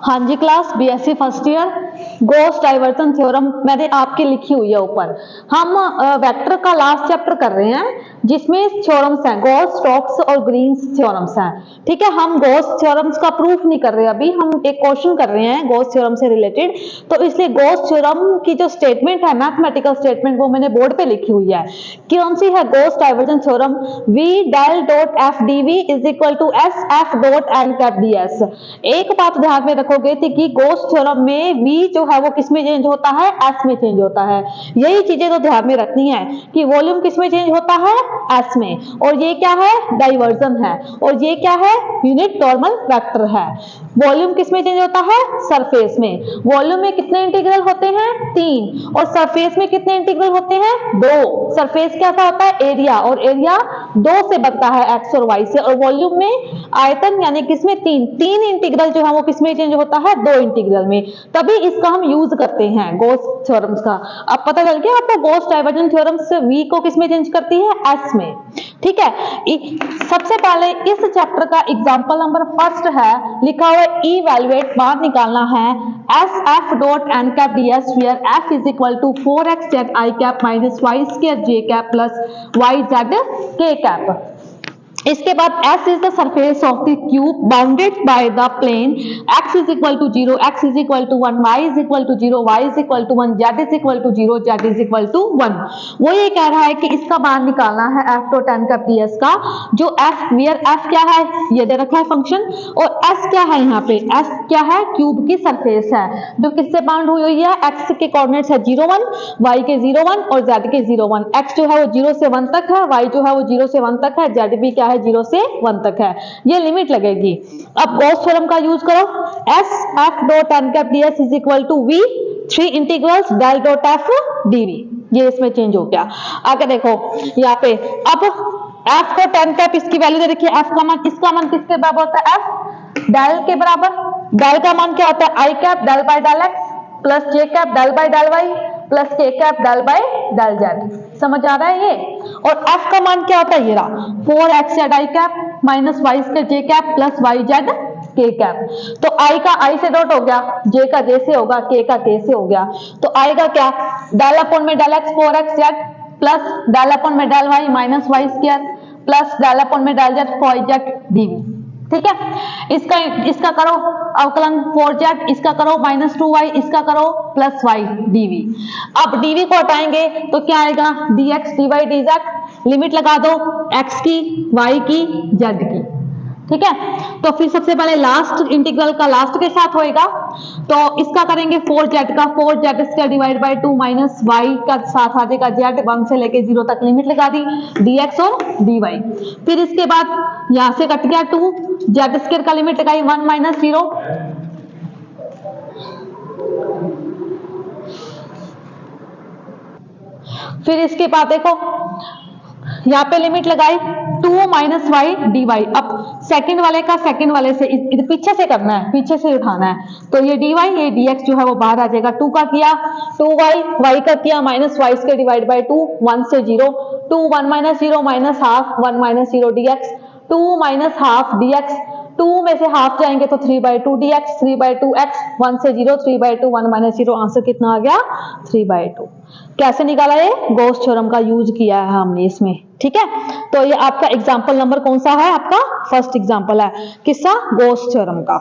हाँ जी class BSc first year Gauss divergence theorem मैंने आपकी लिखी हुई है ऊपर। हम वेक्टर का लास्ट चैप्टर कर रहे हैं जिसमें थ्योरम्स हैं, गॉस, स्टोक्स और ग्रीन्स थ्योरम्स हैं। ठीक है, हम गॉस थ्योरम्स का प्रूफ नहीं कर रहे, अभी हम एक क्वेश्चन कर रहे हैं गॉस थ्योरम से रिलेटेड। तो इसलिए गॉस थ्योरम की जो स्टेटमेंट है, मैथमेटिकल स्टेटमेंट, वो मैंने बोर्ड पे लिखी हुई है। कौन सी है? Gauss divergence theorem v del dot F dv is equal to S F dot N cap ds। एक बात ध्यान में रखोगे थी कि गॉस थ्योरम में v जो है वो किस में चेंज होता है? s में चेंज होता है। यही चीजें तो ध्यान में रखनी है कि वॉल्यूम किस में चेंज होता है? s में। और ये क्या है? डाइवर्जन है। और ये क्या है? यूनिट नॉर्मल वेक्टर है। वॉल्यूम किस में चेंज होता है? सरफेस में। वॉल्यूम में कितने इंटीग्रल होते हैं? 3। और सरफेस में कितने इंटीग्रल होते हैं? 2। सरफेस क्या होता है? एरिया। और एरिया 2 से बनता है, x और y से। और वॉल्यूम में आयतन, यानी किसमें? 3 इंटीग्रल जो है वो किसमें चेंज होता है? 2 इंटीग्रल में। तभी इसका हम यूज करते हैं गॉस थ्योरम्स का। अब पता चल गया आपको गॉस डाइवर्जन थ्योरम्स v को किसमें चेंज करती है? s में। ठीक है, सबसे पहले इस चैप्टर का एग्जांपल नंबर फर्स्ट है, लिखा हुआ इवैल्यूएट, मान निकालना है S F dot N cap ds where f is equal to 4x z i cap minus y square j cap plus y z k cap. इसके बाद S is the surface of the cube bounded by the plane x is equal to 0, x is equal to 1, y is equal to 0, y is equal to 1, z is equal to 0, z is equal to 1। वो ये कह रहा है कि इसका मान निकालना है f dot n cap ds का, जो f वेयर f क्या है? ये दे रखा है फंक्शन। और s क्या है? यहाँ पे s क्या है? क्यूब की सरफेस है जो किससे बाउंड हुई हुई है? x के कोऑर्डिनेट्स है 0 1, y के 0 1 और z के 0 1। x जो है वो 0 से 1 तक है, y जो है वो 0 से 1 तक है, z भी क्या है? 0 से 1 तक है। ये लिमिट लगेगी। अब गॉस थ्योरम का यूज करो, S F dot N cap ds is equal to v 3 integrals del dot F dv। ये इसमें चेंज हो गया। आगे देखो यहाँ पे, अब f को 10 कैप, इसकी वैल्यू दे रखी है, f का मान, इसका मान किसके बराबर होता है? f डेल के बराबर। डेल का मान क्या होता है? i cap del by del x plus j cap del by del y plus k cap del by del z। समझ आ रहा है ये? और f का मान क्या होता है? ये रहा 4x z i cap minus y square j cap plus y z k cap. तो i का i से डॉट हो गया, j का j से होगा, k का k से हो गया। तो आएगा क्या? डेल अपॉन में del x 4x z plus del upon में del y minus y square plus del upon में डेल z 4z dv। ठीक है, इसका करो अवकलन 4z, इसका करो माइनस 2y, इसका करो प्लस y dv। अब dv को हटाएंगे तो क्या आएगा? dx dy dz। लिमिट लगा दो x की, y की, z की। ठीक है, तो फिर सबसे पहले लास्ट इंटीग्रल का लास्ट के साथ होएगा, तो इसका करेंगे 4z का, 4z square divide by 2 minus y का साथ आ जाएगा z, 1 से लेके 0 तक लिमिट लगा दी, dx और dy। फिर इसके बाद यहां से कट गया 2, z स्क्वायर का लिमिट लगाई 1 माइनस 0, फिर इसके बाद देखो यहाँ पे लिमिट लगाई 2 माइनस वाई डी वाई। अब सेकंड वाले का सेकंड वाले से पीछे से करना है, पीछे से उठाना है, तो ये डी वाई, ये डी एक्स जो है वो बाहर आ जाएगा। 2 का किया 2y, y का किया minus y square divide by 2, 1 से 0, 2 1 minus 0 minus half 1 minus 0 D X, 2 minus half D X, 2 में से हाफ जाएंगे तो 3/2 dx, 3/2 x, 1 से 0, 3/2 1 माइनस 0, आंसर कितना आ गया? 3/2। कैसे निकाला? ये गॉस थ्योरम का यूज किया है हमने इसमें। ठीक है, तो ये आपका एग्जांपल नंबर कौन सा है? आपका फर्स्ट एग्जांपल है किसका? गॉस थ्योरम का।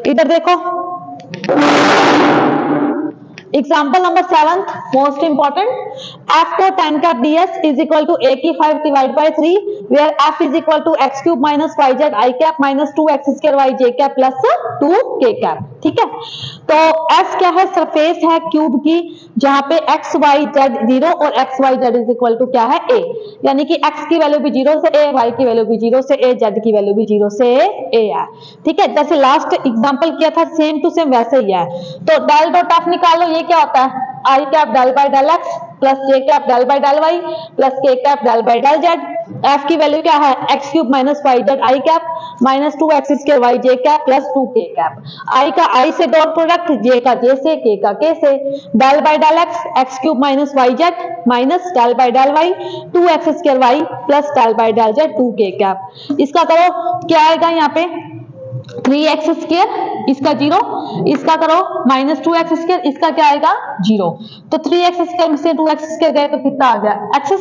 इधर देखो example number 7 most important, f को 10 cap ds is equal to a की 5 divide by 3 where f is equal to x cube minus y z i cap minus 2x square y j cap plus 2k cap. ठीक है, तो f क्या है? Surface है cube की, जहां पे x y z 0 और x y z is equal to क्या है? a, यानी कि x की वैल्यू भी 0 से a, y की वैल्यू भी 0 से a, z की वैल्यू भी 0 से a है। ठीक है, जैसे लास्ट एग्जांपल किया था सेम टू सेम वैसे ही है। तो डेल डॉट f निकालो, ये क्या होता है? i cap del by del x plus j cap del by del y plus k cap del by del z। f की वैल्यू क्या है? x cube minus y z i cap minus 2x² y j cap plus 2k cap. I का i से dot product, जे का जे से, के का के से, del by del X cube minus Y Z minus del by del Y 2x² Y plus del by del Z 2k cap. इसका करो क्या आएगा यहाँ पे 3x², इसका 0, इसका करो माइनस 2x², इसका क्या आएगा 0। तो 3x² में से 2x² गए तो कितना आ गया x²।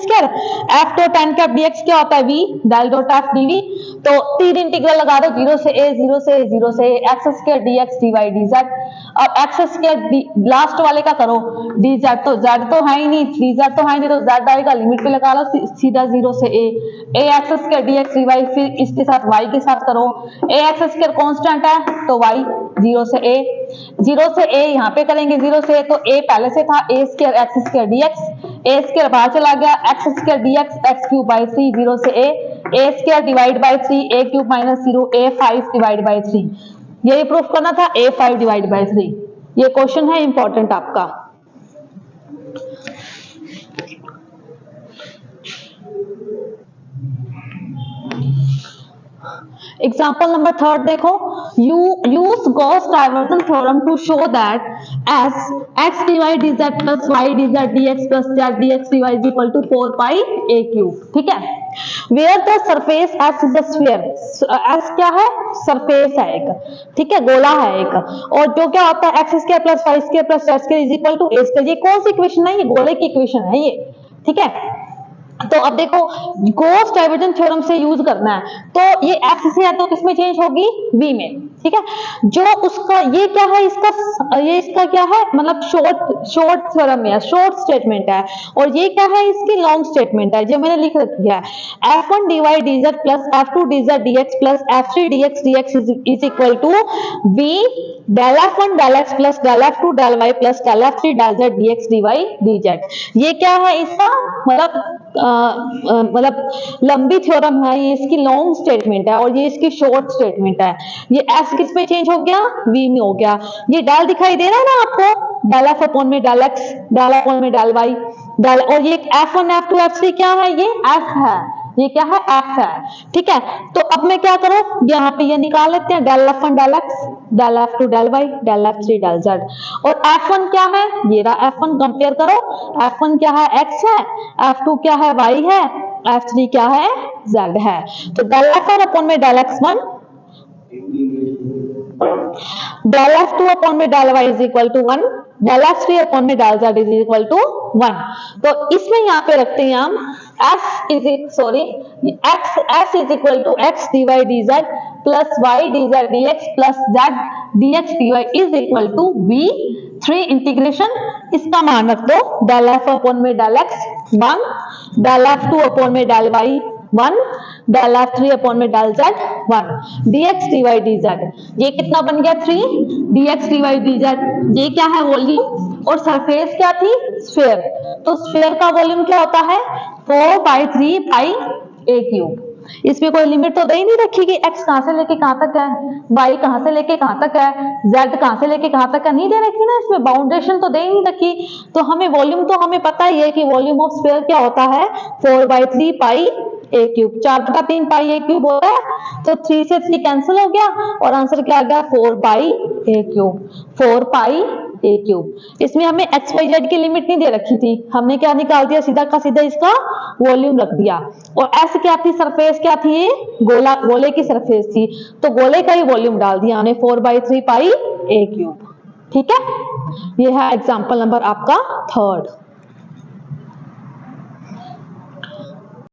f dot n cap dx क्या होता है v, del dot f dv। तो तीन इंटीग्रल लगा दो 0 से a, 0 से a, 0 से a, x² dx dy dz। अब x² लास्ट वाले का करो dz, तो z तो है ही नहीं, dz तो है नहीं, तो z आएगा लिमिट पे लगा लो सीधा 0 से a x² dx dy, फिर इसके साथ y के साथ करो, a x² कांस्टेंट है तो y 0 से a, 0 से a यहाँ पे करेंगे 0 से a, तो a पहले से था a² x² dx, a² बाहर चला गया x² dx x cube by 3 0 से a² divide by 3 a cube minus 0 a 5 divide by 3। यही प्रूफ करना था a 5 डिवाइड बाई 3। ये क्वेश्चन है इंपॉर्टेंट आपका। एग्जाम्पल नंबर 3 देखो, use Gauss divergence theorem to show that S X divide dz plus Y dz dx plus z dx dy is equal to 4 pi a cube. ठीक है, where the surface S is a sphere, S क्या है surface है एक, ठीक है गोला है एक, और जो क्या होता है x² plus y² plus z² is equal to a²। ये कौन सी इक्वेशन है, ये गोले की इक्वेशन है ये। ठीक है, तो अब देखो गॉस डाइवर्जन थ्योरम से यूज करना है, तो ये x से है तो किसमें चेंज होगी v में। ठीक है, जो उसका ये क्या है इसका, ये इसका क्या है मतलब शॉर्ट थ्योरम है, शॉर्ट स्टेटमेंट है, और ये क्या है इसकी लॉन्ग स्टेटमेंट है जो मैंने लिख रखी है। f1 dy dz plus f2 dz dx plus f3 dx dx is equal to v del f1 del x plus del f2 del y plus del f3 del z dx dy dz। ये क्या है इसका मतलब लंबी theorem है, ये इसकी long statement है और ये इसकी शॉर्ट स्टेटमेंट है। ये s किस में चेंज हो गया v में हो गया। ये डेल दिखाई दे रहा है ना आपको, डेल f अपॉन में डेल x, डेल अपॉन में डेल y, डेल, और ये f1 f2 f3 क्या है, ये f है, ये क्या है f है। ठीक है, तो अब मैं क्या करूं यहाँ पे ये निकाल लेते हैं, del f1 del x, del f2 del y, del f3 del z, और f1 क्या है ये रहा f1, कंपेयर करो, f1 क्या है x है, f2 क्या है y है, f3 क्या है z है। तो डेल f1 अपॉन में del x1, del f2 upon में del y is equal to 1, del f3 upon में del z is equal to 1। तो इसमें यहाँ पे रखते हैं हम s is equal to x dy dz plus y dz dx plus z dx dy is equal to v3 integration, इसका मान रख दो डेल f अपॉन में del x 1, del f2 upon में del y 1, del f3 upon में del z 1, dx dy dz। ये कितना बन गया 3 dx dy dz। ये क्या है वॉल्यूम, और सरफेस क्या थी स्फीयर, तो स्फीयर का वॉल्यूम क्या होता है 4/3 पाई a क्यूब। इसमें कोई लिमिट तो दे ही नहीं रखी कि x कहां से लेके कहां तक है, y कहां से लेके कहां तक है, z कहां से लेके कहां तक है, नहीं दे रखी ना, इसमें बाउंडेशन तो दे ही नहीं रखी। तो हमें वॉल्यूम तो हमें पता ही है कि वॉल्यूम ऑफ स्फीयर क्या होता है 4/3 पाई a cube, 4/3 pi a cube होता है। तो 3 से 3 कैंसिल हो गया और आंसर क्या आ गया 4 pi a cube, 4 pi a cube. इसमें हमें x y z की लिमिट नहीं दे रखी थी, हमने क्या निकाल दिया सीधा का सीधा इसका वॉल्यूम रख दिया। और s क्या थी सरफेस क्या थी, ये गोला, गोले की सरफेस थी, तो गोले का ही वॉल्यूम डाल दिया हमने 4/3 पाई a क्यूब। ठीक है, ये है एग्जाम्पल नंबर आपका 3।